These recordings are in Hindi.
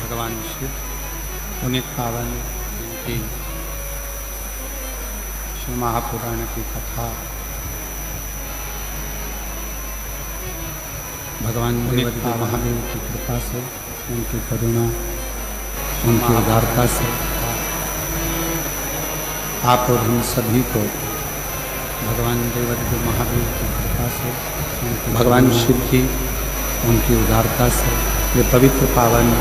भगवान शिव पुनीत पावन की शिव महापुराण की कथा भगवान पुनीत महादेव की कृपा से, उनकी करुणा, उनकी उदारता से आप और हम सभी को भगवान देवदेव महादेव की कृपा से, भगवान शिव की उनकी उदारता से ये पवित्र पावन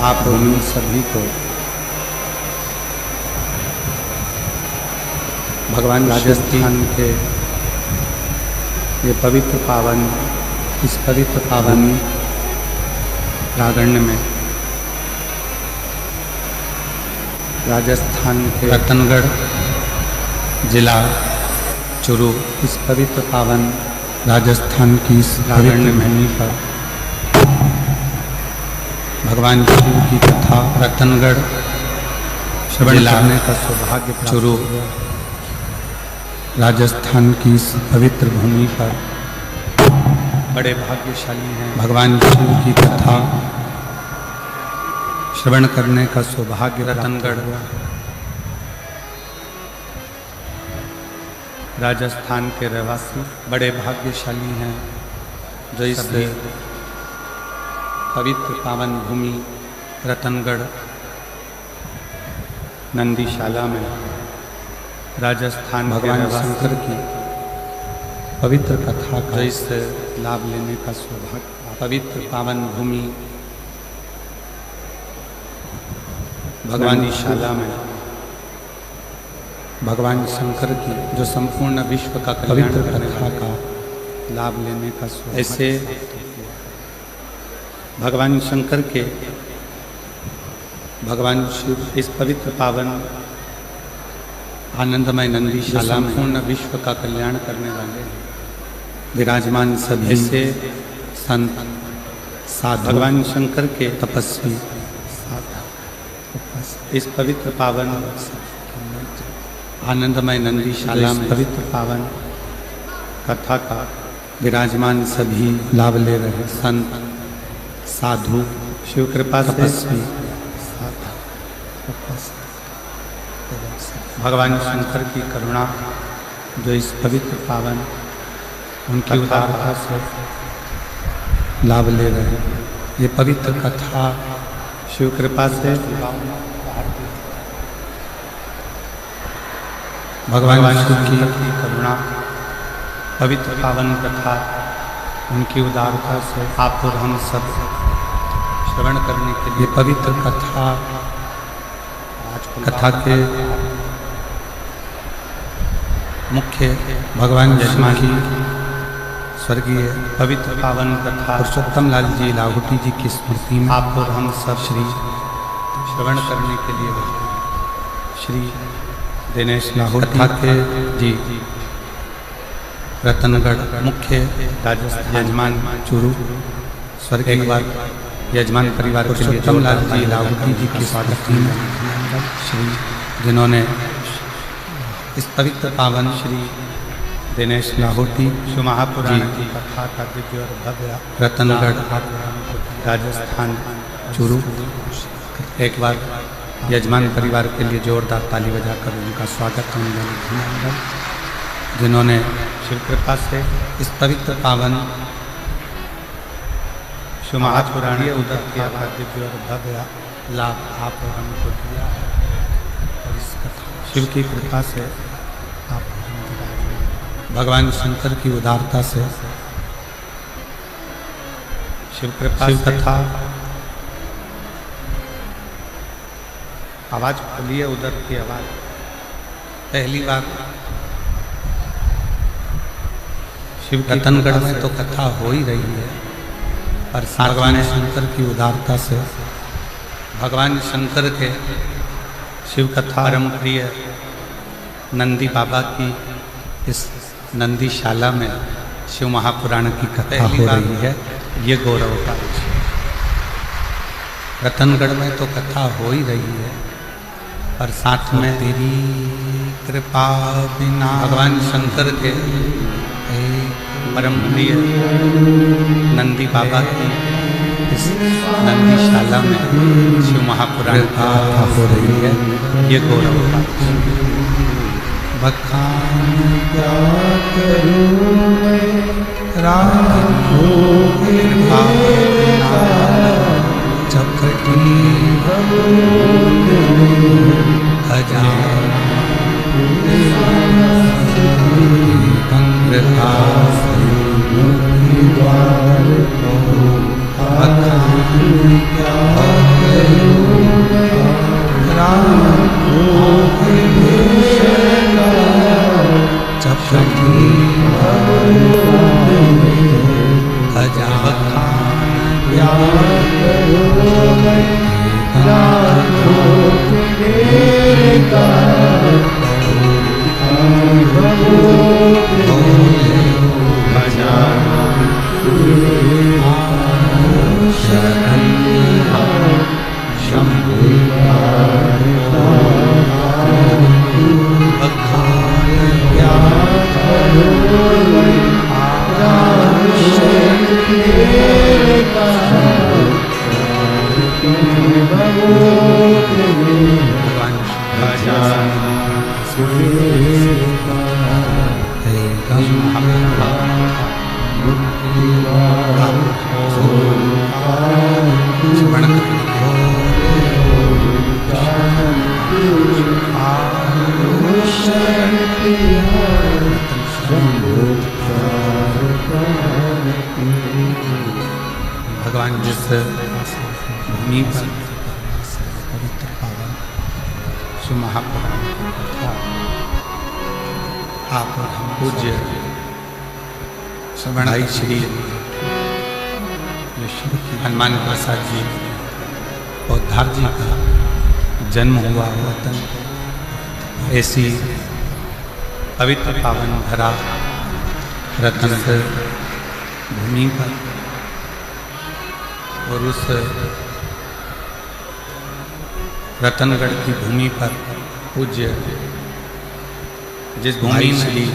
आप और हम सभी को भगवान राजस्थान के ये पवित्र पावन, इस पवित्र पावन प्रांगण में राजस्थान के रतनगढ़ जिला चुरू इस पवित्र पावन राजस्थान की इस पवित्र भूमि पर भगवान शिव की कथा रतनगढ़ श्रवण करने का सौभाग्य चुरू राजस्थान की इस पवित्र भूमि पर बड़े भाग्यशाली हैं। भगवान शिव की कथा श्रवण करने का सौभाग्य रतनगढ़ राजस्थान के रहवासी बड़े भाग्यशाली हैं जो इस पवित्र पावन भूमि रतनगढ़ नंदीशाला में राजस्थान भगवान शंकर की पवित्र कथा का इस लाभ लेने का सौभाग्य पवित्र पावन भूमि भगवान शाला में भगवान शंकर की जो संपूर्ण विश्व का पवित्र कथा का लाभ लेने का सौभाग्य ऐसे भगवान शंकर के भगवान शिव इस पवित्र पावन आनंदमय नंदीशाला में संपूर्ण विश्व का कल्याण करने वाले विराजमान सभी से संत साधु भगवान शंकर के तपस्वी इस पवित्र पावन आनंदमय नंदीशाला में पवित्र पावन कथा का विराजमान सभी लाभ ले रहे संत साधु शिव कृपा तपस्वी भगवान शंकर की करुणा जो इस पवित्र पावन उनकी उदारता से लाभ ले रहे हैं। ये पवित्र कथा शिव कृपा से भगवान शिव की करुणा पवित्र पावन कथा उनकी उदारता से आप और हम सब श्रवण करने के लिए पवित्र कथा के मुख्य भगवान यजमान की स्वर्गीय पवित्र पावन कथा पुरुषोत्तम लाल जी लाहौटी जी की स्मृति में आप और हम सब श्री श्रवण करने के लिए श्री दिनेश लाहौटी के जी रतनगढ़ मुख्य राजस्थान यजमान चुरू स्वर्ग एक बार यजमान परिवार पुरुषोत्तम लाल जी लाहौटी जी की स्वागत में श्री जिन्होंने इस पवित्र पावन श्री दिनेश लाहौटी शिव महापुराण की कथा का दिव्य और भव्य रतनगढ़ राजस्थान चुरू एक बार यजमान परिवार के लिए जोरदार ताली बजाकर उनका स्वागत करने जिन्होंने शिव कृपा से इस पवित्र पावन शिव महापुराण उदर के दिव्य और भव्य लाभ आप और हमको दिया है और इस कथा शिव की कृपा से आप भगवान शंकर की उदारता से शिव कृपा शिव कथा आवाज खुली है उधर की आवाज पहली बार शिव रतनगढ़ में तो कथा हो ही रही है और भगवान शंकर की उदारता से भगवान शंकर के शिव कथा परम प्रिय नंदी बाबा की इस नंदीशाला में शिव महापुराण की कथा हो रही है। ये गौरव का विषय रतनगढ़ में तो कथा हो ही रही है और साथ में तेरी कृपा बिना भगवान शंकर के परम प्रिय नंदी बाबा की इस नंदीशाला में शिव महापुराण की कथा हो रही है। ये गौरव का विषय बखान क्या करूं मैं राम कृपा चक्रटी खजाना कंग्रता बखान क्या करूं राम चक्रटी खजाना भगवान जिस भूमि पर पवित्र पावन महापुराण आप हम पूज्य भाई श्री हनुमान प्रसाद जी पौधार जी का जन्म हुआ वतन ऐसी पवित्र पावन धरा रत्नगढ़ भूमि पर और उस रतनगढ़ की भूमि पर पूज्य जिस भूमि में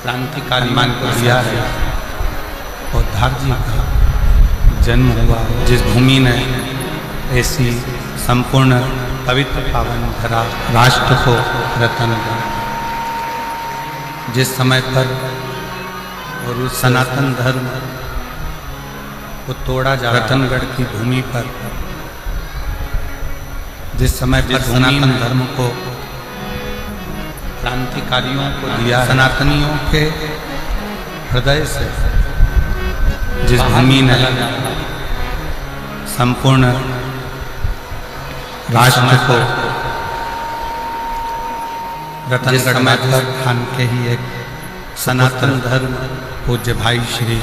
क्रांतिकारी मान को दिया है पौधार जी का जन्म हुआ, जिस भूमि ने ऐसी संपूर्ण पवित्र पावन धरा राष्ट्र को रतनगढ़ जिस समय पर और उस सनातन धर्म को तोड़ा जा रतनगढ़ की भूमि पर जिस समय पर सनातन धर्म को क्रांतिकारियों को दिया, सनातनियों के हृदय से जिस भूमि ने संपूर्ण राष्ट्र को रतनगढ़ में स्थान के ही एक सनातन धर्म पूज्य भाई श्री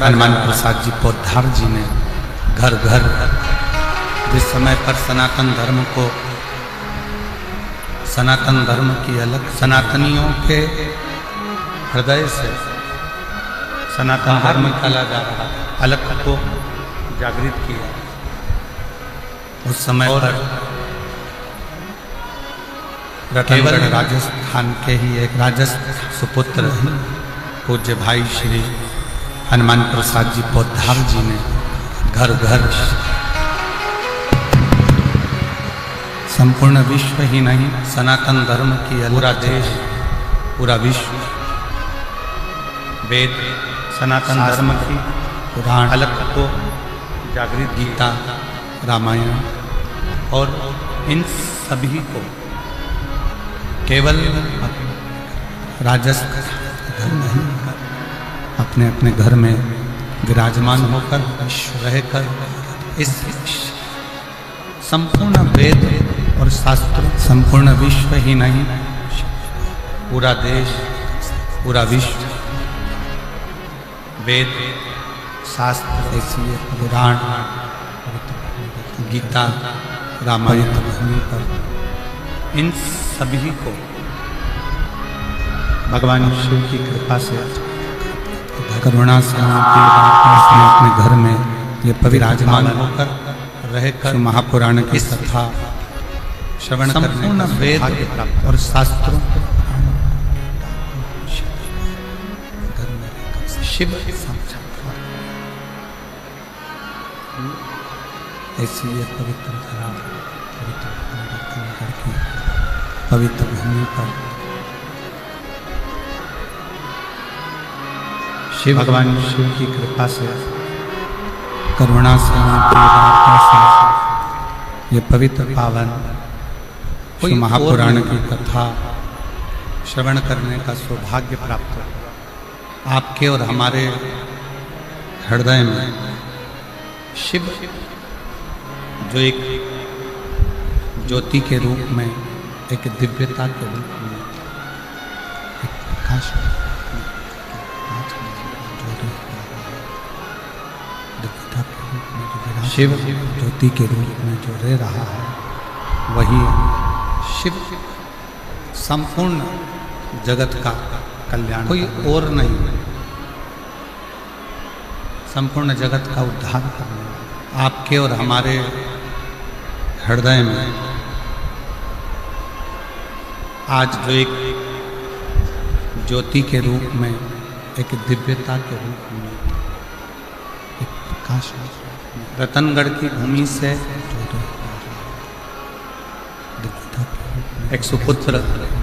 हनुमान प्रसाद जी पौधार जी ने घर घर जिस समय पर सनातन धर्म को, सनातन धर्म की अलग सनातनियों के हृदय से सनातन धर्म चला जा रहा अलग को जागृत किया। उस समय पर रतनगढ़ राजस्थान के ही एक राजस्थ सुपुत्र पूज्य भाई श्री हनुमान प्रसाद जी पौधार जी ने घर घर संपूर्ण विश्व ही नहीं सनातन धर्म की पूरा देश पूरा विश्व वेद सनातन धर्म की पुराण अलग को जागृत गीता रामायण और इन सभी को केवल राजस्व धर्म नहीं अपने अपने घर में विराजमान होकर रहकर इस संपूर्ण वेद और शास्त्र संपूर्ण विश्व ही नहीं पूरा देश पूरा विश्व वेद शास्त्र ऐसी पुराण गीता रामायण भूमि पर इन सभी को भगवान शिव की कृपा से करुणा से अपने घर में ये विराजमान होकर रहकर महापुराण की कथा श्रवण करने वेद और शास्त्रों शिव ऐसी ये पवित्र धरा पवित्र पवित्र भूमि पर शिव भगवान शिव की कृपा से करुणा से ये पवित्र पावन कोई महापुराण की कथा श्रवण करने का सौभाग्य प्राप्त हो। आपके और हमारे हृदय में शिव जो एक ज्योति के रूप में एक दिव्यता के रूप में एक प्रकाश दिव्यता के रूप में शिव ज्योति के रूप में जो रह रहा है वही शिव संपूर्ण जगत का कल्याण, कोई और नहीं, संपूर्ण जगत का उद्धार करने आपके और हमारे हृदय में आज जो एक ज्योति के रूप में, एक दिव्यता के रूप में, एक प्रकाश, रतनगढ़ की भूमि से एक सुपुत्र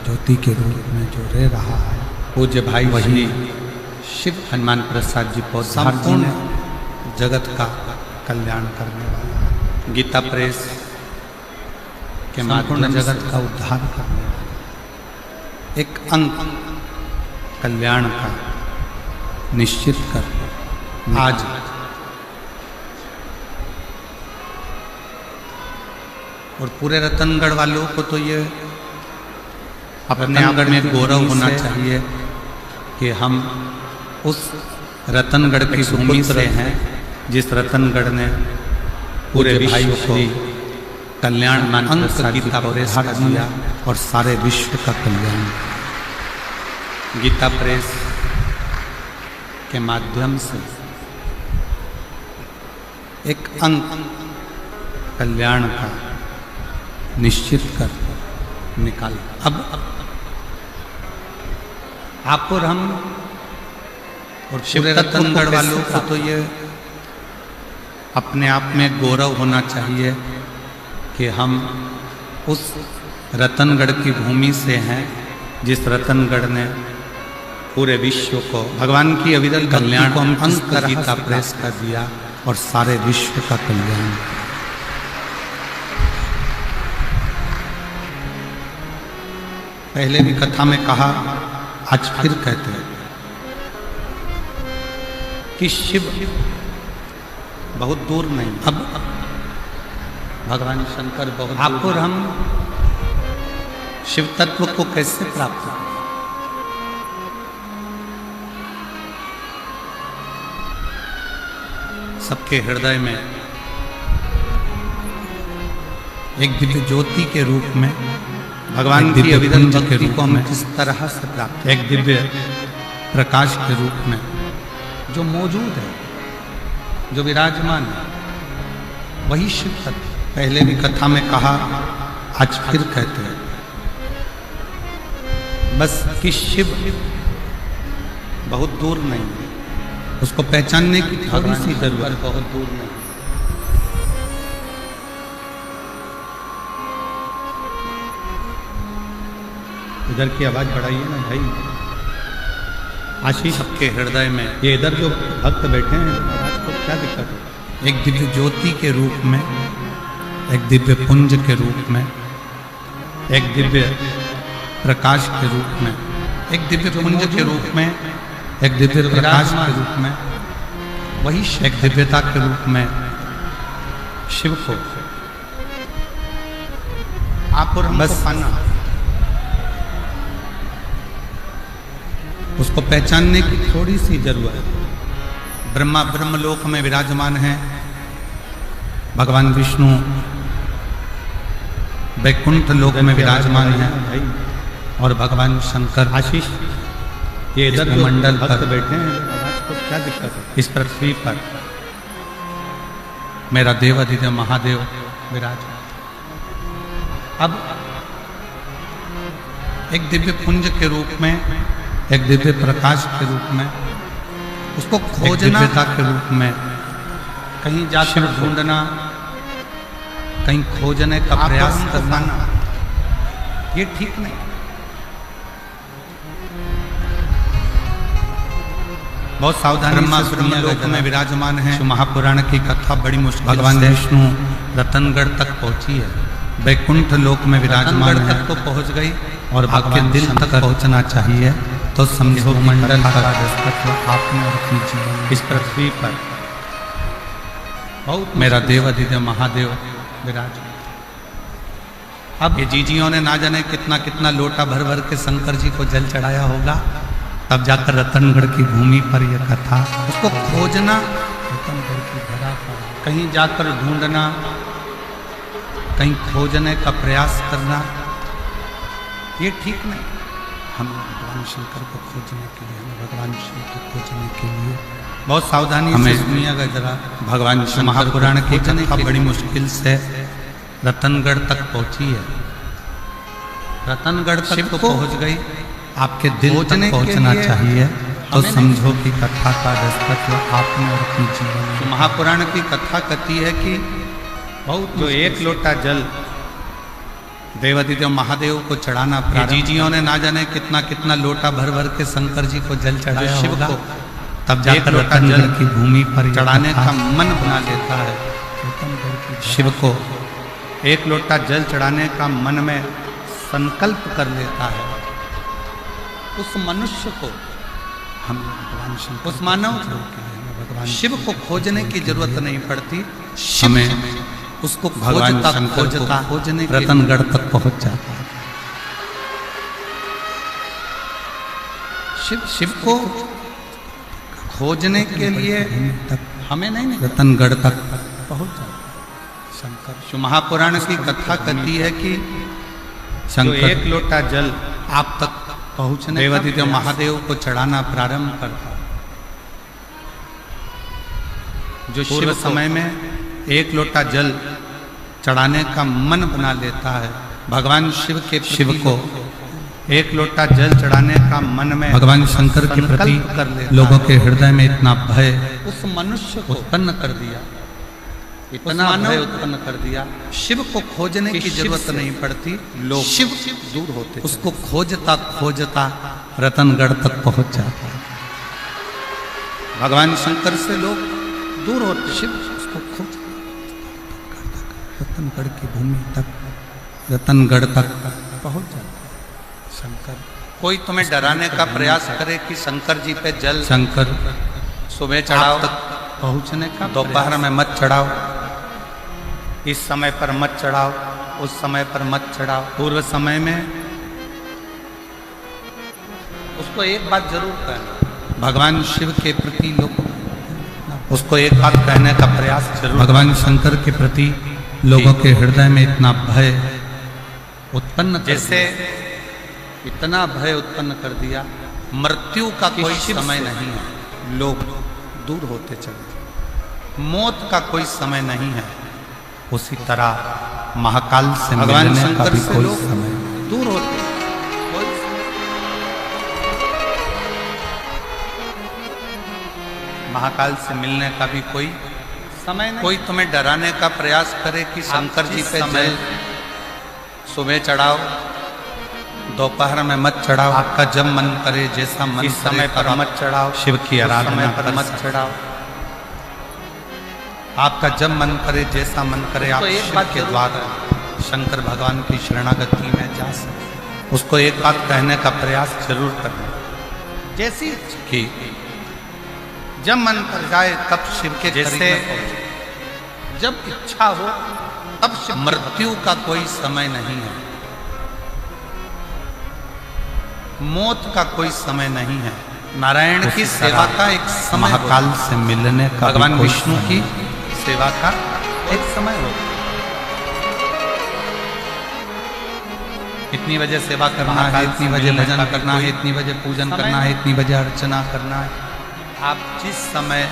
ज्योति के रूप में जो रह रहा है पूज्य भाई वही शिव हनुमान प्रसाद जी को संपूर्ण जगत का कल्याण करने वाला, गीता प्रेस के माध्यम जगत का उद्धार करने वाला, एक अंक कल्याण का निश्चित कर आज और पूरे रतनगढ़ वालों को तो ये अपने आप में गौरव होना चाहिए कि हम उस रतनगढ़ की भूमि से हैं जिस रतनगढ़ ने पूरे विश्व को कल्याण अंक गीता प्रेस का दिया और सारे विश्व का कल्याण गीता प्रेस के माध्यम से एक अंक कल्याण का निश्चित कर निकाल। अब आप और हम और शिव रतनगढ़ वालों को तो ये अपने आप में गौरव होना चाहिए कि हम उस रतनगढ़ की भूमि से हैं जिस रतनगढ़ ने पूरे विश्व को भगवान की अविरल कल्याण को अंक गीता प्रेस कर दिया और सारे विश्व का कल्याण। पहले भी कथा में कहा, आज फिर कहते हैं कि शिव बहुत दूर नहीं, अब भगवान शंकर बहुत आप और हम शिव तत्व को कैसे प्राप्त करें? सबके हृदय में एक दिव्य ज्योति के रूप में भगवान की अविरल भक्ति को हमें किस तरह से प्राप्त, एक दिव्य प्रकाश के रूप में जो मौजूद है, जो विराजमान है, वही शिव तत्व। पहले भी कथा में कहा, आज फिर कहते हैं बस कि शिव बहुत दूर नहीं है, उसको पहचानने की थोड़ी सी जरूरत, बहुत दूर नहीं। इधर की आवाज बढ़ाइए ना भाई, आशीष सबके हृदय में। ये इधर जो भक्त बैठे हैं आवाज को क्या दिक्कत है? एक दिव्य ज्योति के रूप में, एक दिव्य पुंज के रूप में, एक दिव्य प्रकाश के रूप में, एक दिव्य पुंज के रूप में, एक दिव्य प्रकाश के रूप में, वही एक दिव्यता के रूप में शिव को आप और बस पाना, उसको पहचानने की थोड़ी सी जरूरत है। ब्रह्मा ब्रह्मलोक में विराजमान है, भगवान विष्णु वैकुंठ लोक में विराजमान है और भगवान शंकर आशीष ये इधर मंडल पर बैठे हैं, आवाज को क्या दिक्कत है? इस पृथ्वी पर मेरा देव अधिदेव महादेव विराजमान। अब एक दिव्य पुंज के रूप में, एक दिव्य प्रकाश के रूप में, उसको खोजना के रूप में, कहीं जाकर ढूंढना, कहीं खोजने का प्रयास करना, ये ठीक नहीं। बहुत सावधानी से ब्रह्मलोक में विराजमान है। महापुराण की कथा बड़ी मुश्किल, भगवान विष्णु रतनगढ़ तक पहुंची है, वैकुंठ लोक में विराजमान तक तो पहुंच गई और आपके दिल तक पहुंचना चाहिए। तो समझो मंडल का दस्तक आपने और अपने जीवन इस पृथ्वी पर बहुत मेरा देव अधिदेव महादेव विराजमान। अब ये जीजियों ने ना जाने कितना कितना लोटा भर भर के शंकर जी को जल चढ़ाया होगा, तब जाकर रतनगढ़ की भूमि पर यह कथा, उसको खोजना, रतनगढ़ की धरा कहीं जाकर ढूंढना, कहीं खोजने का प्रयास करना, ये ठीक नहीं। हमें भगवान शंकर को खोजने के लिए, हमें भगवान शिव को खोजने के लिए बहुत सावधानी से सुनिएगा जरा। भगवान शंकर महापुराण की कथा बड़ी मुश्किल से रतनगढ़ तक पहुंची है। रतनगढ़ तक तो पहुंच गई, आपके दिल तक पहुंचना चाहिए। तो समझो कि कथा का दस्तक आपने और अपने जीवन में। महापुराण की कथा कहती है कि बहुत जो एक लोटा जल देवादिदेव महादेव को चढ़ाना, जीजियों ने ना जाने कितना कितना लोटा भर भर के शंकर जी को जल चढ़ाया शिव को, तब जाकर लोटा जल की भूमि पर चढ़ाने का मन बना लेता है। शिव को एक लोटा जल चढ़ाने का मन में संकल्प कर लेता है। उस मनुष्य को हम भगवान शिव, उस मानव भगवान शिव को खोजने की जरूरत नहीं पड़ती। हमें उसको भगवान खोजता खोजने रतनगढ़ तक पहुंच जाता है। शिव को खोजने के लिए हमें नहीं रतनगढ़ तक पहुंच जाता है। शंकर महापुराण की कथा कहती है कि शंकर एक लोटा जल आप तक पहुंचने देवादिदेव महादेव को चढ़ाना प्रारंभ करता है। जो शिव समय में एक लोटा जल चढ़ाने का मन बना लेता है, भगवान शिव को एक लोटा जल चढ़ाने का मन में भगवान शंकर के प्रति लोगों के हृदय में इतना भय उस मनुष्य को उत्पन्न कर दिया, इतना भय उत्पन्न कर दिया। शिव को खोजने की जरूरत नहीं पड़ती, लोग शिव दूर होते, उसको खोजता खोजता रतनगढ़ तक पहुंच जाता है। भगवान शंकर से लोग दूर होते, शिव उसको खोज रतनगढ़ की भूमि तक, रतनगढ़ तक पहुंच जाता है। शंकर कोई तुम्हें डराने का प्रयास करे कि शंकर जी पे जल शंकर सुबह चढ़ाओ तक पहुंचने का, दोपहर में मत चढ़ाओ, इस समय पर मत चढ़ाओ, उस समय पर मत चढ़ाओ। पूर्व समय में उसको एक बात जरूर कहना, भगवान शिव के प्रति लोग उसको एक बात कहने का प्रयास जरूर। भगवान शंकर के प्रति लोगों के हृदय में इतना भय उत्पन्न, जैसे इतना भय उत्पन्न कर दिया, मृत्यु का कोई समय नहीं है, लोग दूर होते चले, मौत का कोई समय नहीं है। उसी तरह महाकाल से भगवान शंकर से कोई समय दूर होते, महाकाल से मिलने का भी कोई समय नहीं। कोई तुम्हें डराने का प्रयास करे कि शंकर जी पे जल सुबह चढ़ाओ, दोपहर में मत चढ़ाओ, आपका जब मन करे जैसा मन इस समय पर मत चढ़ाओ, शिव की आराधना पर मत चढ़ाओ, आपका जब मन करे जैसा मन करे आप शिव के द्वार शंकर भगवान की शरणागति में जा सकते। उसको एक बात कहने का प्रयास जरूर करना, जैसी कि जब मन कर जाए तब शिव के जैसे, जब इच्छा हो तब शिव। मृत्यु का कोई समय नहीं है, मौत का कोई समय नहीं है, नारायण की सेवा का एक समय, महाकाल से मिलने का, भगवान विष्णु की सेवा का एक समय हो। इतनी बजे सेवा करना है, इतनी बजे भजन करना है, इतनी बजे पूजन करना है, इतनी बजे अर्चना करना है। आप जिस समय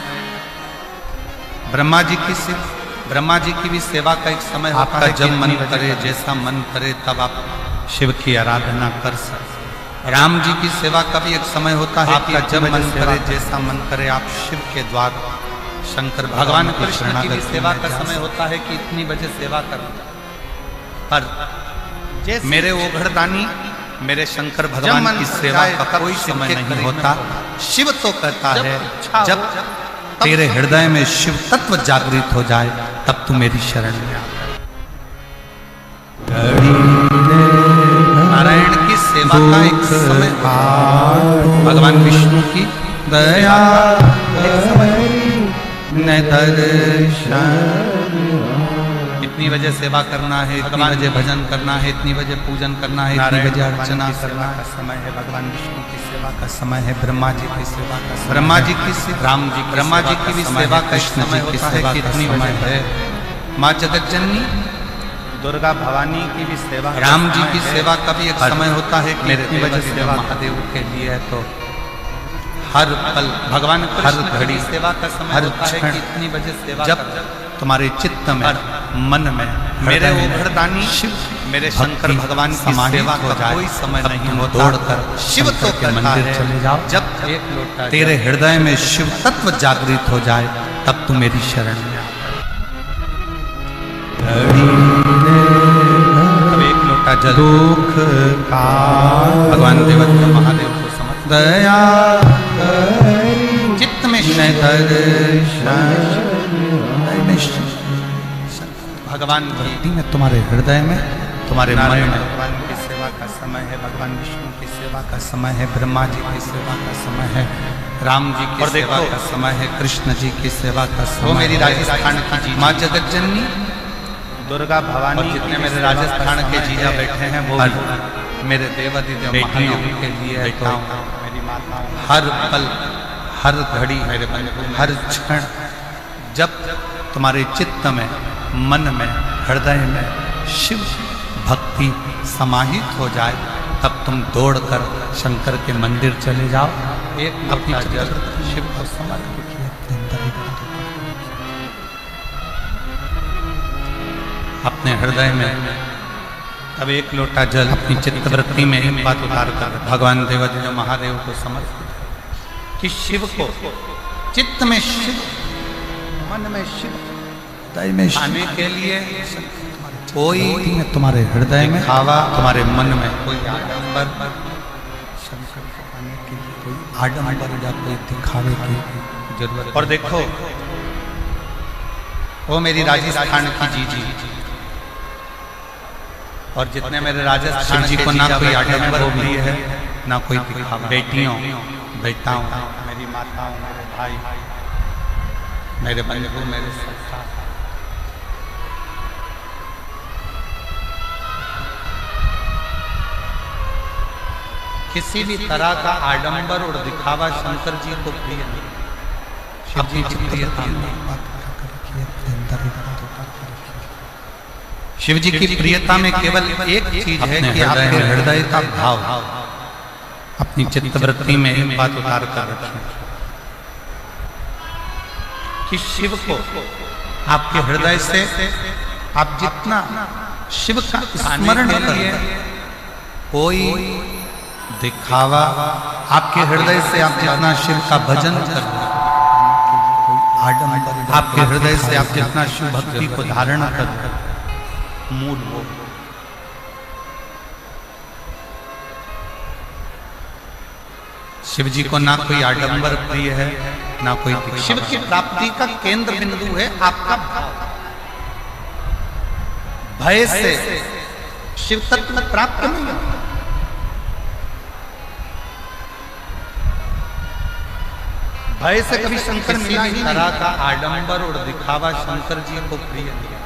ब्रह्मा जी की भी सेवा का एक समय होता है, जब मन करे जैसा मन करे तब आप शिव की आराधना कर सकते। राम जी की सेवा का भी एक समय होता है, आपका जब मन करे जैसा मन करे आप शिव के द्वार शंकर भगवान कृष्ण की भी सेवा का समय होता है कि इतनी बजे सेवा करना। पर मेरे ओघड़दानी मेरे शंकर भगवान की सेवा का कोई समय नहीं होता। शिव तो कहता है जब तेरे हृदय में शिव तत्व जागृत हो जाए तब तू मेरी शरण में आ। नारायण की सेवा का एक समय, भगवान विष्णु की दया एक समय, इतनी बजे सेवा करना है, इतनी बजे भजन करना है, इतनी बजे पूजन करना है, इतनी बजे अर्चना करना का समय है, भगवान विष्णु की सेवा का समय है, ब्रह्मा जी की सेवा का, ब्रह्मा जी की, राम जी, ब्रह्मा जी की भी सेवा, कृष्ण जी की सेवा कितनी समय है, माँ जगत जननी दुर्गा भवानी की भी सेवा, राम जी की सेवा का भी एक समय होता है कि इतनी बजे सेवा महादेव के लिए है। तो हर पल भगवान हर घड़ी सेवा का समय हर होता है कि इतनी बजे सेवा, जब तुम्हारे चित्त में मन में मेरे उभरदानी शिव, मेरे शंकर भगवान की सेवा का कोई समय नहीं होता, दौड़कर शिव तो के मंदिर चले जाओ। जब एक लोटा तेरे हृदय में शिव तत्व जागृत हो जाए तब तू मेरी शरण में आ। अब एक लोटा जल दुख का भगवान देवता महादेव को समझ दया चित्त में भगवान भक्ति में तुम्हारे हृदय में तुम्हारे मन में भगवान की सेवा का समय है, भगवान विष्णु की सेवा का समय है, ब्रह्मा जी की सेवा का समय है, राम जी की सेवा का समय है, कृष्ण जी की सेवा का समय। वो मेरी राजस्थान की जी माँ जगत जननी दुर्गा भवानी, जितने मेरे राजस्थान के जीजा बैठे हैं वो मेरे देवादिदेव महादेव के लिए बैठा हूँ। मेरी माताओं हर पल हर घड़ी मेरे हर क्षण जब तुम्हारे चित्त में मन में हृदय में शिव भक्ति समाहित हो जाए तब तुम दौड़कर शंकर के मंदिर चले जाओ। एक अपनी जल शिव को समर्पित अपने हृदय में, अब एक लोटा जल अपनी चित्तवृत्ति में एक बात उतार कर भगवान देवादिदेव महादेव को समर्पित कि शिव को चित्त में शिव, मन में शिव, हृदय में आने के लिए कोई तुम्हारे हृदय में खावा, तुम्हारे मन में कोई आडंबर, शंकर को पाने के लिए कोई आडंबर या कोई दिखावे की जरूरत। और देखो वो मेरी राजस्थान की जीजी और जितने मेरे राजस्थान जी को ना कोई आडंबर भी है ना कोई दिखावा, बेटियों बेटाओं मेरी माताओं मेरे भाई मेरे बंधु मेरे सखा, किसी भी तरह का आडंबर और दिखावा शंकर जी को प्रिय नहीं। अपनी प्रियता शिव जी की प्रियता में केवल एक चीज है कि आपके हृदय का भाव अपनी चित्तवृत्ति में एक बात उतार कर रखें कि शिव को आपके हृदय से आप जितना शिव का स्मरण करिए, कोई दिखावा आपके हृदय से आप जितना शिव का भजन करें, आपके हृदय से आप जितना शिव भक्ति को धारण करें, मूल वो शिव जी को ना कोई आडंबर प्रिय है ना कोई। शिव की प्राप्ति का केंद्र बिंदु है आपका भाव। भय से शिव तत्व प्राप्त नहीं होता। भय से कभी शंकर मिला ही तरह का आडंबर और दिखावा शंकर जी को प्रिय नहीं।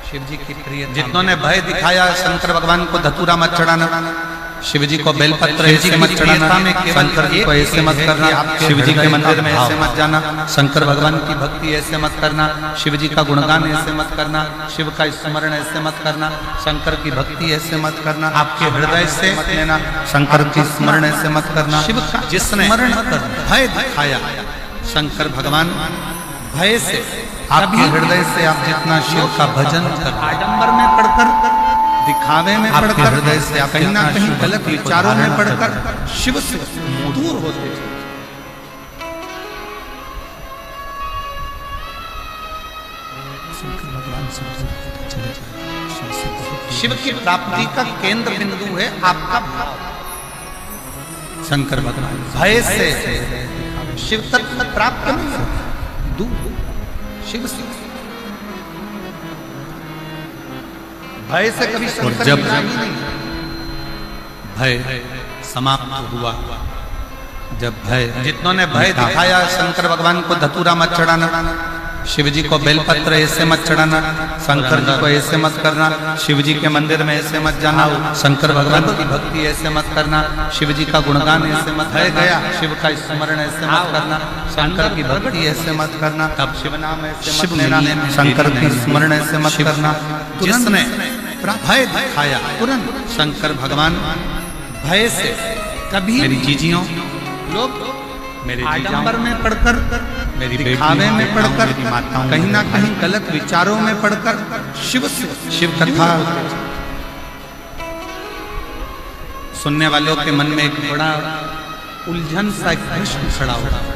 शिव जी की प्रिय जितनों ने भय दिखाया शंकर भगवान को धतूरा मत चढ़ाना, शिव जी को बेलपत्र ऐसे मत चढ़ाना, शंकर जी को ऐसे मत करना, शिव जी के मंदिर में ऐसे मत जाना, शंकर भगवान की भक्ति ऐसे मत करना, शिव जी का गुणगान ऐसे मत करना, शिव का स्मरण ऐसे मत करना, शंकर की भक्ति ऐसे मत करना, आपके हृदय से मत लेना, शंकर की स्मरण ऐसे मत करना। शिव का जिसने भय दिखाया शंकर भगवान भय से आपके हृदय से आप जितना शिव का भजन कर, आडंबर में पढ़कर दिखावे में पढ़कर, हृदय से आप कहीं ना कहीं गलत विचारों में पढ़कर शिव से दूर होते शिव की प्राप्ति का केंद्र बिंदु है आपका भाव। शंकर भगवान भय से शिव तत्व प्राप्त नहीं, दूर शिव से भय से कभी शंकर जब भय समाप्त हुआ, जब भय जितनों ने भय दिखाया शंकर भगवान को धतूरा मत चढ़ाना, शिव जी को बेलपत्र ऐसे मत चढ़ाना, शंकर जी को ऐसे मत करना, शिव जी के मंदिर में ऐसे मत जाना, शंकर भगवान की भक्ति ऐसे मत करना, शिव जी का गुणगान ऐसे मत है गया, शिव का स्मरण ऐसे मत करना, शंकर की भक्ति ऐसे मत करना, तब शिव नाम ऐसे मत लेना, शंकर की स्मरण ऐसे मत करना। जिसने भय दिखाया तुरंत शंकर भगवान भय से कभी मेरी जीजियों लोग मेरे आडंबर में पढ़कर, मेरी दिखावे में पढ़कर, कहीं ना कहीं गलत विचारों में पढ़कर शिव कथा सुनने वालों के मन में एक बड़ा उलझन सा एक प्रश्न खड़ा हो रहा है।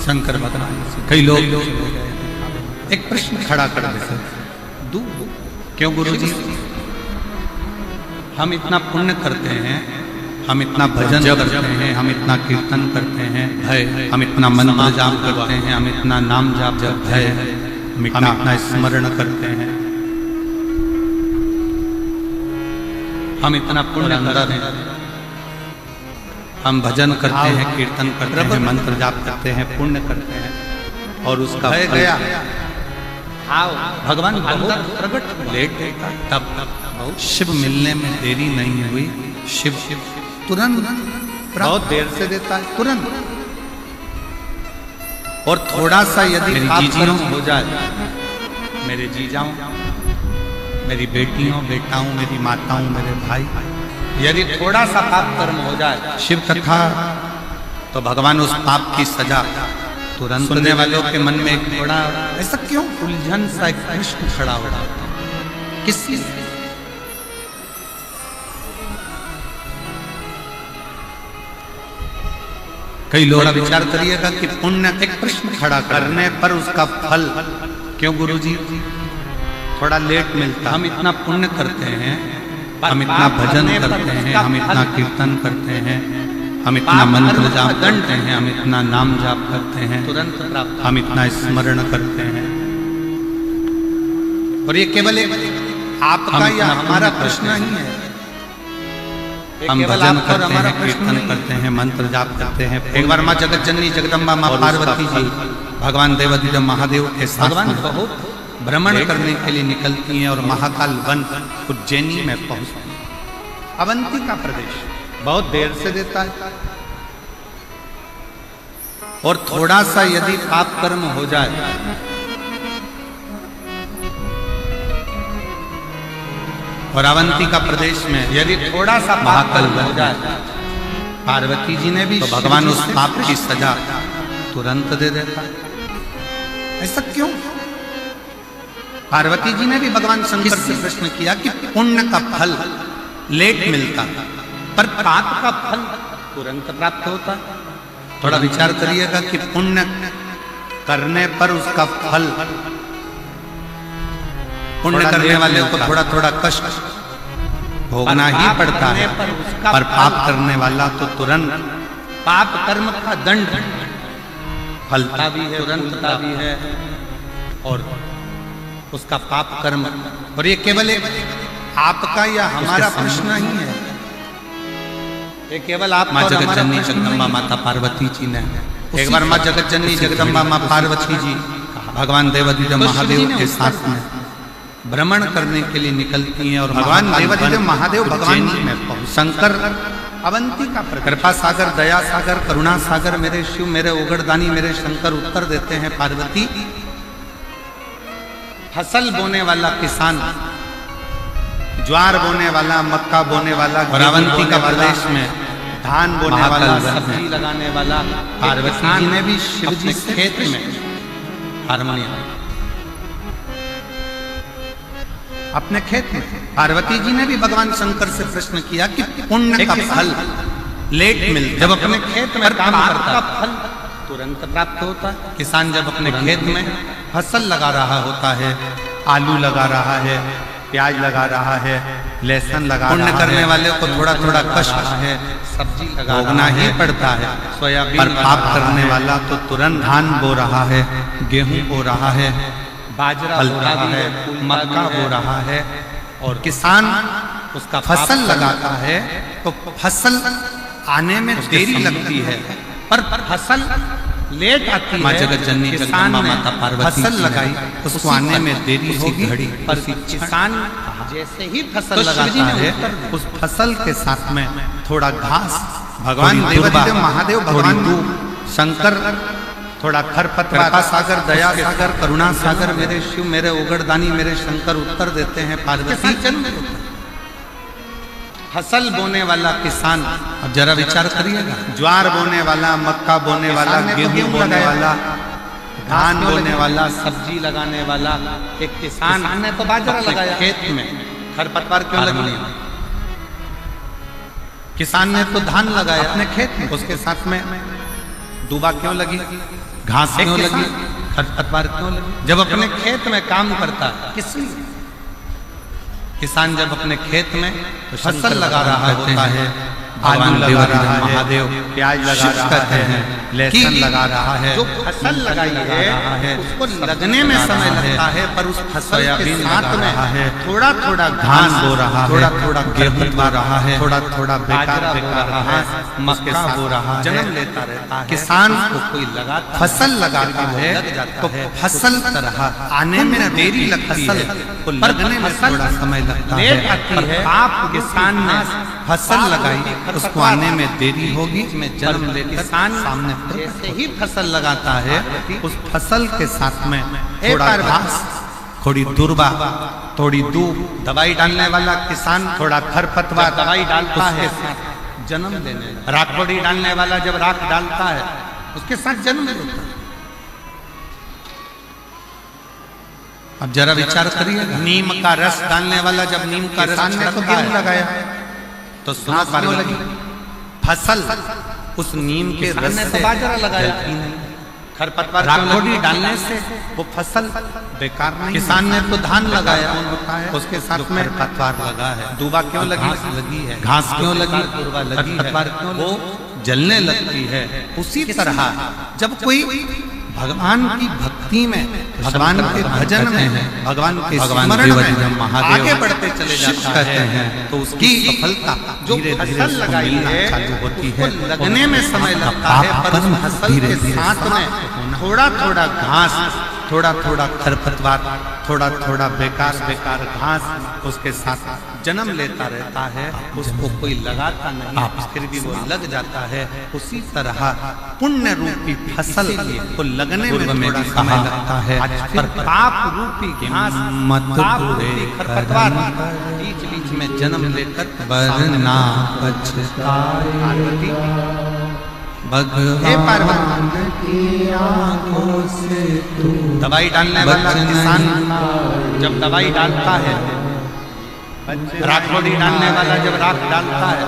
शंकर भगवान कई लोग एक प्रश्न खड़ा कर देते, क्यों गुरुजी हम इतना पुण्य करते हैं, हम इतना भजन करते हैं, हम इतना कीर्तन करते हैं, हम इतना मंत्र जाप करते हैं, हम इतना नाम जाप करते हैं, हम इतना स्मरण करते हैं, हम इतना पुण्य करते हैं, हम भजन करते हैं, कीर्तन करते हैं, मंत्र जाप करते हैं, पुण्य करते हैं, और उसका भय गया भगवान बहुत प्रकट लेट तब शिव मिलने में देरी नहीं हुई, शिव तुरंत बहुत देर से देता है तुरंत। और थोड़ा सा यदि जीजियों हो जाए, मेरे जीजाओं, मेरी बेटियों, बेटाओं, मेरी माताओं, मेरे भाई, यदि थोड़ा सा पाप कर्म हो जाए शिव कथा, तो भगवान उस पाप की सजा तुरंत सुनने वालों के मन में एक बड़ा ऐसा क्यों उलझन सा एक प्रश्न खड़ा हो रहा है, किस कई लोग विचार करिएगा कि पुण्य एक प्रश्न खड़ा करने पर उसका फल क्यों गुरुजी थोड़ा लेट मिलता। हम इतना पुण्य करते हैं, हम इतना भजन करते हैं, हम इतना कीर्तन करते हैं, हम इतना मंत्र जाप करते हैं, हम इतना नाम जाप करते हैं, तुरंत प्राप्त, हम इतना स्मरण करते हैं, और ये केवल एक आपका या हमारा प्रश्न ही है। हम भजन करते हैं, कीर्तन करते हैं, मंत्र जाप करते हैं। एक बार माँ जगत जननी जगदम्बा माँ पार्वती जी भगवान देवाधिदेव महादेव के भगवान बहुत भ्रमण करने के लिए निकलती हैं और महाकाल वन उज्जैनी में पहुंचती हैं। अवंती का प्रदेश बहुत देर से देता है, और थोड़ा सा यदि पाप कर्म हो जाए, और अवंती का प्रदेश में यदि थोड़ा सा पाप कर्म हो जाए, पार्वती जी ने भी तो भगवान उस पाप की सजा तुरंत दे देता। ऐसा क्यों? पार्वती जी ने भी भगवान शंकर से प्रश्न किया कि पुण्य का फल लेट मिलता पर पाप का फल तुरंत प्राप्त होता। थोड़ा विचार करिएगा कि पुण्य करने पर उसका फल, पुण्य करने वाले को थोड़ा थोड़ा कष्ट भोगना ही पड़ता है, पर पाप करने वाला तो तुरंत पाप कर्म का दंड फलता भी है, तुरंतता भी है, और उसका पाप कर्म। और ये केवल एक आपका या हमारा प्रश्न ही है, ये केवल आप माँ जगत जननी जगदम्बा माता पार्वती जी ने एक बार माँ जगत जननी जगदम्बा माँ पार्वती जी भगवान देवाधिदेव महादेव के साथ में भ्रमण करने के लिए निकलती हैं, और भगवान देवाधिदेव महादेव भगवान में शंकर अवंती का कृपा सागर, दया सागर, करुणा सागर, मेरे शिव, मेरे उगड़दानी, मेरे शंकर उत्तर देते हैं, पार्वती फसल बोने वाला किसान, ज्वार बोने वाला, मक्का बोने वाला, और अवंती का प्रदेश में धान बोने वाला, सब्जी लगाने वाला, पार्वती जी ने भी शिव जी के खेत में हारमोनियम अपने खेत में, पार्वती जी ने भी भगवान शंकर से प्रश्न किया कि पुण्य का फल लेट मिलता, जब अपने खेत में काम करता है फल तुरंत प्राप्त होता है। किसान जब अपने खेत में फसल लगा रहा होता है, आलू लगा रहा है, प्याज लगा रहा है, लहसुन लगा रहा है, पुण्य करने वाले को थोड़ा थोड़ा कष्ट है, सब्जी भोगना ही पड़ता है, सोयाबीन, पर पाप करने वाला तो तुरंत धान बो रहा है, गेहूं बो रहा है, बाजरा बो रहा है, मक्का बो रहा है, और किसान उसका फसल लगाता है तो फसल आने में देरी लगती है, पर फसल लेट आती माँ है। जगत जननी जगदम्बा माता पार्वती फसल लगाई उसको आने में देरी होगी, घड़ी पर किसान जैसे ही फसल तो शिव जी लगाता ने है उस फसल के साथ में थोड़ा घास, भगवान देवादिदेव महादेव, भगवान शंकर थोड़ा खरपतवार, कृपा सागर, दया सागर, करुणा सागर, मेरे शिव, मेरे उगड़दानी, मेरे शंकर उत्तर देते हैं पार्वती। फसल बोने वाला किसान, अब जरा विचार करिएगा, ज्वार बोने वाला, मक्का बोने वाला, गेहूं बोने वाला, धान बोने वाला, सब्जी लगाने वाला एक किसान ने तो बाजरा लगाया खेत में, खरपतवार क्यों लगी? किसान ने तो धान लगाया अपने खेत में, उसके साथ में दूबा क्यों लगी, घास क्यों लगी, खरपतवार क्यों लगी? जब अपने खेत में काम करता है, किस लिए? किसान जब अपने खेत में फसल लगा रहा होता है, भगवान लगा रहा है, महादेव, प्याज लगा रहा है, लहसुन लगा रहा है, जो फसल लगाई है उसको लगने में समय लगता है, पर उस फसल के साथ में थोड़ा थोड़ा घास बो रहा है, थोड़ा थोड़ा गेहूं बो रहा है, थोड़ा थोड़ा बेकार रहा है, मक्का बो रहा है, जन्म लेता रहता है। किसान को कोई लगाता फसल लगाता है तो फसल तरह आने में देरी लगती है, तो लगने में थोड़ा समय लगता है, पर आप किसान ने फसल लगाई उसको आने में देरी होगी, में जन्म ले किसान सामने जैसे ही फसल लगाता है उस फसल के साथ में थोड़ा घास, थोड़ी दुर्बा, थोड़ी दूब, दवाई डालने वाला किसान थोड़ा खरपतवार दवाई डालता है, जन्म लेने, राखोड़ी डालने वाला जब राख डालता है उसके साथ जन्म लेता है। अब जरा विचार करिएगा, नीम का रस डालने वाला जब नीम का रस लगाया तो सुना क्यों लगी? फसल उस नीम के रस से बाजरा लगाया, खरपतवार राखोड़ी डालने से वो फसल बेकार नहीं। किसान ने तो धान लगाया, उसके साथ में खरपतवार लगा है, दूबा क्यों लगी है, घास क्यों लगी, दूबा लगी है, वो जलने लगती है। उसी तरह जब कोई भगवान की भक्ति में, भगवान के भजन में, भगवान के स्मरण में आगे बढ़ते चले जाता है तो उसकी सफलता जो फसल लगाई है होती है, लगने में समय लगता है, पर उस फसल के साथ में थोड़ा थोड़ा घास, थोड़ा थोड़ा खरपतवार, थोड़ा थोड़ा बेकार घास उसके साथ जन्म लेता रहता है, उसको कोई लगाता नहीं, फिर भी वो लग जाता है। उसी तरह पुण्य रूपी फसल को लगने में थोड़ा समय लगता है, पर पाप रूपी घास, पाप रूपी खरपतवार बीच बीच में जन्म लेकर वरना पछताए पार्वती भगवान की आंखों से तू दवाई डालने वाला किसान जब दवाई डालता है, राखोड़ी डालने वाला जब राख डालता है,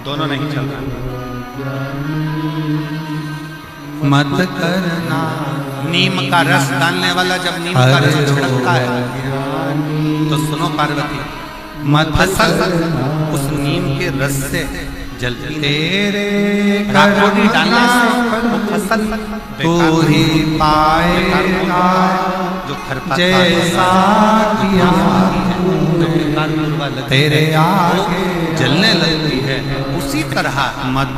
दोनों नहीं चल रहा। मत करना नीम का रस डालने वाला जब नीम का रस छिड़कता है तो सुनो पार्वती, मत फसल उस नीम के रस से जलती, तेरे राखोड़ी डालने से वो फसल तू ही पाएगा जो खरपतवार जैसा किया तेरे आगे जलने लगती है। उसी तरह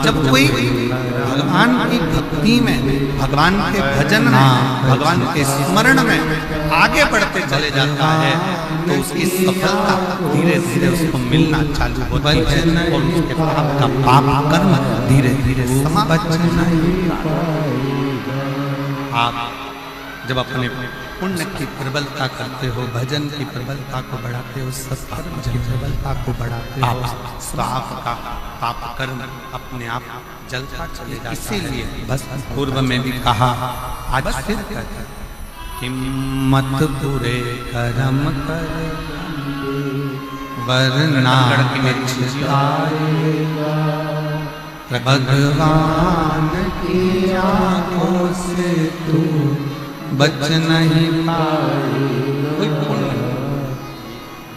जब कोई भगवान की भक्ति में, भगवान के भजन में, भगवान के स्मरण में आगे बढ़ते चले जाता है तो उसकी सफलता धीरे धीरे उसको मिलना चालू होती है और उसके पाप का पाप कर्म धीरे धीरे समाप्त। आप जब अपने पुण्य की प्रबलता करते हो, भजन की प्रबलता को बढ़ाते हो, सत्कर्म की प्रबलता को बढ़ाते हो, आप स्वाप का पाप कर्म अपने आप जलता चले जाता है। इसीलिए बस पूर्व में भी कहा, आज फिर कहता कि मत पूरे कर्म कर वरना पछताएगा भगवान की आंखों से तू बच नहीं कोई पुण्य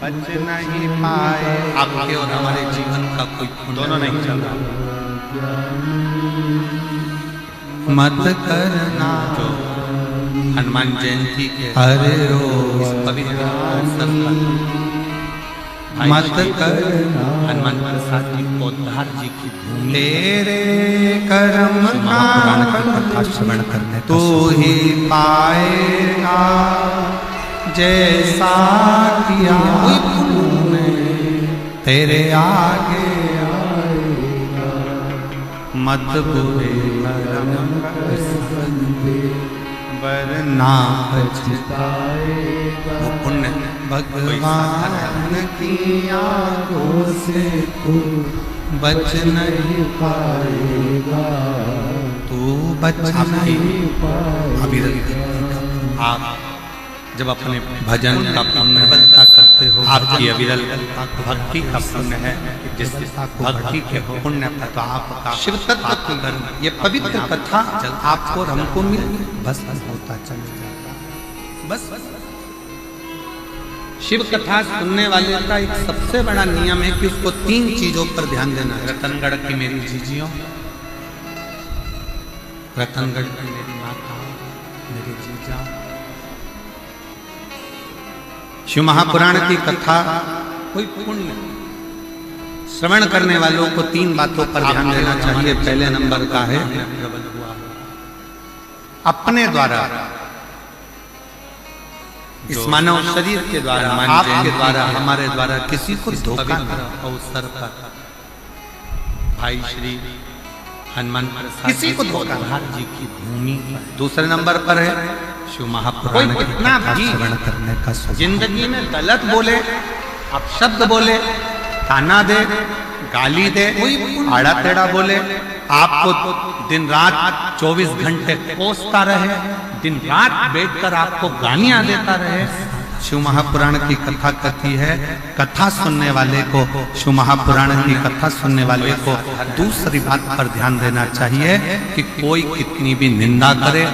बच नहीं पाए, आपके और हमारे जीवन का कोई पुण्य दोनों नहीं चल रहा। मत करना जो हनुमान जयंती के अरे इस पवित्र अवसर पर मत करना। हनुमान प्रसाद जी पोद्दार जी की भूमि तेरे कर्म महापुराण की का कथा श्रवण करने तू ही पाएगा, जैसा किया तूने तेरे आगे आएगा। मत बुरे कर्म कर वरना पछताएगा। वो पुण्य भगवान की आंखों से तू बच नहीं पाएगा, तू बच नहीं पाएगा। अविरल आप जब अपने भजन का पुण्य करते हो, आपकी अविरल भक्ति का पुण्य है, जिस भक्ति के पुण्य पर तो आपका शिव तत्व की ये पवित्र कथा आपको और हमको मिल बस होता चला जाता। बस शिव कथा सुनने वाले का एक सबसे बड़ा नियम है कि उसको 3 चीजों पर ध्यान देना है। रतनगढ़ की मेरी जीजियों, रतनगढ़ की मेरी माता, मेरे जीजा, शिव महापुराण की कथा कोई पुण्य श्रवण करने वालों को 3 बातों पर ध्यान देना चाहिए। पहले नंबर का है प्रबल हुआ अपने द्वारा, इस मानव शरीर के द्वारा, आपके द्वारा, हमारे द्वारा किसी को धोखा न अवसर पर भाई श्री हनुमान प्रसाद किसी को धोखा पोद्दार जी की भूमि पर दूसरे नंबर पर है शिव महापुराण कोई की कितना कथा भी श्रवण करने का सौभाग्य। जिंदगी में गलत बोले, अपशब्द बोले, ताना दे, गाली दे, आड़ा टेढ़ा बोले, आपको दिन रात 24 घंटे कोसता रहे, दिन रात बैठकर आपको गालियां देता रहे, शिव महापुराण की कथा कहती है, कथा सुनने वाले को, शिव महापुराण की कथा सुनने वाले को दूसरी बात पर ध्यान देना चाहिए कि कोई कितनी भी निंदा करे,